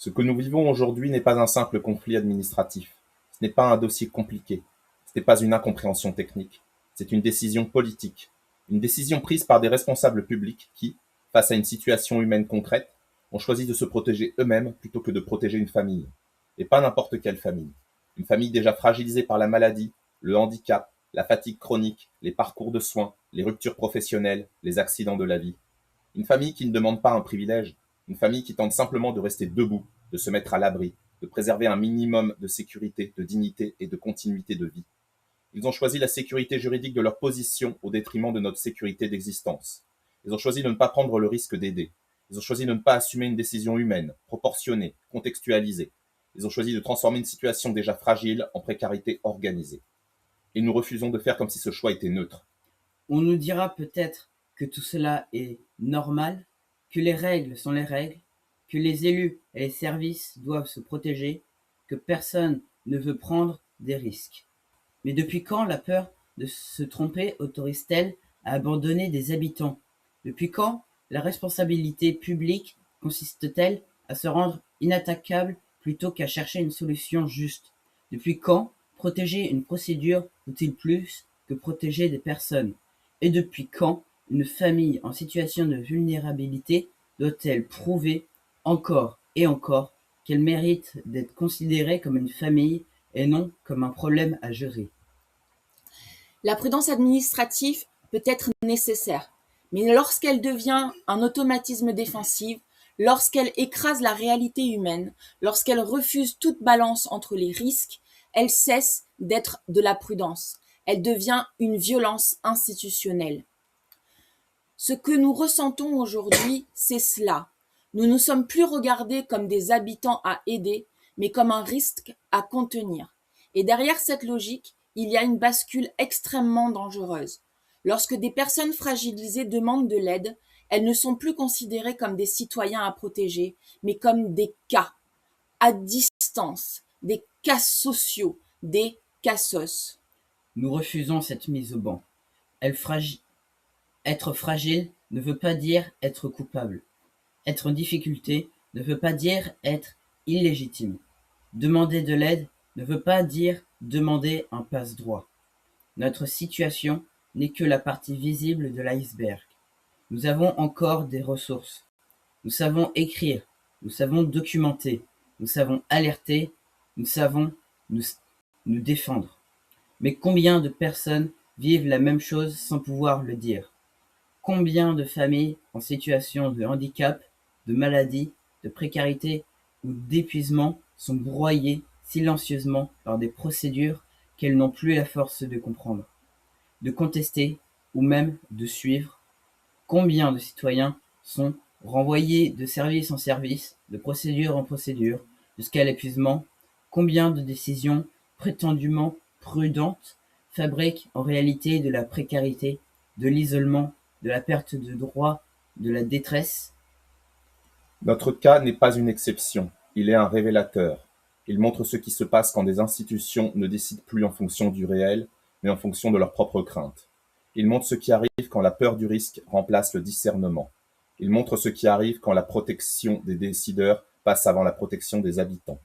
Ce que nous vivons aujourd'hui n'est pas un simple conflit administratif. Ce n'est pas un dossier compliqué. Ce n'est pas une incompréhension technique. C'est une décision politique. Une décision prise par des responsables publics qui, face à une situation humaine concrète, ont choisi de se protéger eux-mêmes plutôt que de protéger une famille. Et pas n'importe quelle famille. Une famille déjà fragilisée par la maladie, le handicap, la fatigue chronique, les parcours de soins, les ruptures professionnelles, les accidents de la vie. Une famille qui ne demande pas un privilège, une famille qui tente simplement de rester debout, de se mettre à l'abri, de préserver un minimum de sécurité, de dignité et de continuité de vie. Ils ont choisi la sécurité juridique de leur position au détriment de notre sécurité d'existence. Ils ont choisi de ne pas prendre le risque d'aider. Ils ont choisi de ne pas assumer une décision humaine, proportionnée, contextualisée. Ils ont choisi de transformer une situation déjà fragile en précarité organisée. Et nous refusons de faire comme si ce choix était neutre. On nous dira peut-être que tout cela est normal, que les règles sont les règles, que les élus et les services doivent se protéger, que personne ne veut prendre des risques. Mais depuis quand la peur de se tromper autorise-t-elle à abandonner des habitants? Depuis quand la responsabilité publique consiste-t-elle à se rendre inattaquable plutôt qu'à chercher une solution juste? Depuis quand protéger une procédure vaut-il plus que protéger des personnes? Et depuis quand une famille en situation de vulnérabilité doit-elle prouver encore et encore qu'elle mérite d'être considérée comme une famille et non comme un problème à gérer? La prudence administrative peut être nécessaire, mais lorsqu'elle devient un automatisme défensif, lorsqu'elle écrase la réalité humaine, lorsqu'elle refuse toute balance entre les risques, elle cesse d'être de la prudence. Elle devient une violence institutionnelle. Ce que nous ressentons aujourd'hui, c'est cela. Nous ne sommes plus regardés comme des habitants à aider, mais comme un risque à contenir. Et derrière cette logique, il y a une bascule extrêmement dangereuse. Lorsque des personnes fragilisées demandent de l'aide, elles ne sont plus considérées comme des citoyens à protéger, mais comme des cas, à distance, des cas sociaux, des cassos. Nous refusons cette mise au banc. Être fragile ne veut pas dire être coupable. Être en difficulté ne veut pas dire être illégitime. Demander de l'aide ne veut pas dire demander un passe-droit. Notre situation n'est que la partie visible de l'iceberg. Nous avons encore des ressources. Nous savons écrire, nous savons documenter, nous savons alerter, nous savons nous défendre. Mais combien de personnes vivent la même chose sans pouvoir le dire? Combien de familles en situation de handicap, de maladie, de précarité ou d'épuisement sont broyées silencieusement par des procédures qu'elles n'ont plus la force de comprendre, de contester ou même de suivre? Combien de citoyens sont renvoyés de service en service, de procédure en procédure, jusqu'à l'épuisement? Combien de décisions prétendument prudentes fabriquent en réalité de la précarité, de l'isolement, de la perte de droits, de la détresse? Notre cas n'est pas une exception, il est un révélateur. Il montre ce qui se passe quand des institutions ne décident plus en fonction du réel, mais en fonction de leurs propres craintes. Il montre ce qui arrive quand la peur du risque remplace le discernement. Il montre ce qui arrive quand la protection des décideurs passe avant la protection des habitants.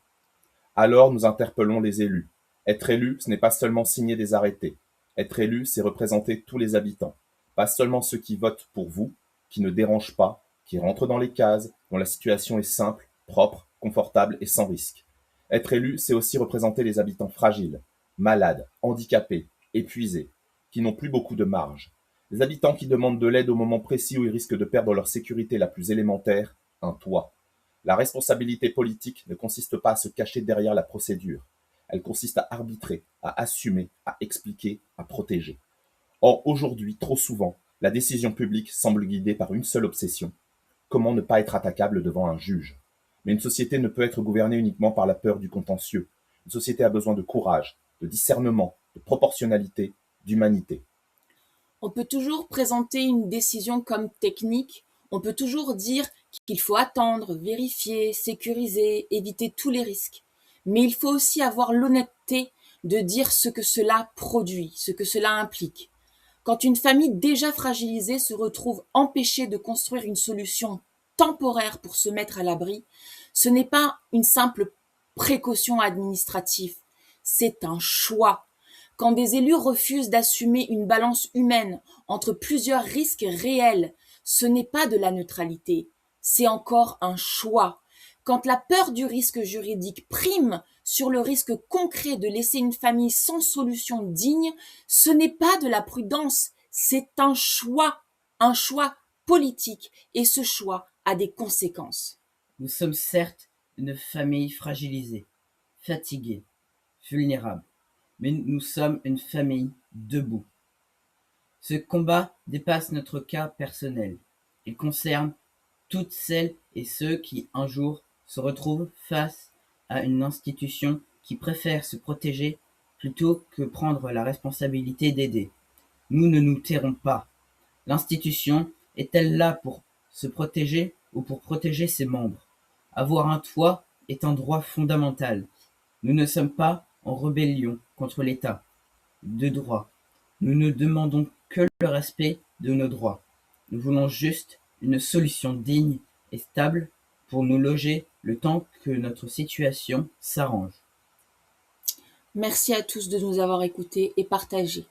Alors nous interpellons les élus. Être élu, ce n'est pas seulement signer des arrêtés. Être élu, c'est représenter tous les habitants. Pas seulement ceux qui votent pour vous, qui ne dérangent pas, qui rentrent dans les cases, dont la situation est simple, propre, confortable et sans risque. Être élu, c'est aussi représenter les habitants fragiles, malades, handicapés, épuisés, qui n'ont plus beaucoup de marge. Les habitants qui demandent de l'aide au moment précis où ils risquent de perdre leur sécurité la plus élémentaire, un toit. La responsabilité politique ne consiste pas à se cacher derrière la procédure. Elle consiste à arbitrer, à assumer, à expliquer, à protéger. Or, aujourd'hui, trop souvent, la décision publique semble guidée par une seule obsession. Comment ne pas être attaquable devant un juge? Mais une société ne peut être gouvernée uniquement par la peur du contentieux. Une société a besoin de courage, de discernement, de proportionnalité, d'humanité. On peut toujours présenter une décision comme technique, on peut toujours dire qu'il faut attendre, vérifier, sécuriser, éviter tous les risques. Mais il faut aussi avoir l'honnêteté de dire ce que cela produit, ce que cela implique. Quand une famille déjà fragilisée se retrouve empêchée de construire une solution temporaire pour se mettre à l'abri, Ce n'est pas une simple précaution administrative, c'est un choix. Quand des élus refusent d'assumer une balance humaine entre plusieurs risques réels, ce n'est pas de la neutralité, c'est encore un choix. Quand la peur du risque juridique prime sur le risque concret de laisser une famille sans solution digne, ce n'est pas de la prudence, c'est un choix politique, et ce choix a des conséquences. Nous sommes certes une famille fragilisée, fatiguée, vulnérable, mais nous sommes une famille debout. Ce combat dépasse notre cas personnel. Il concerne toutes celles et ceux qui, un jour, se retrouvent face à une institution qui préfère se protéger plutôt que prendre la responsabilité d'aider. Nous ne nous tairons pas. L'institution est-elle là pour se protéger ou pour protéger ses membres? Avoir un toit est un droit fondamental. Nous ne sommes pas en rébellion contre l'État de droit. Nous ne demandons que le respect de nos droits. Nous voulons juste une solution digne et stable pour nous loger le temps que notre situation s'arrange. Merci à tous de nous avoir écoutés et partagés.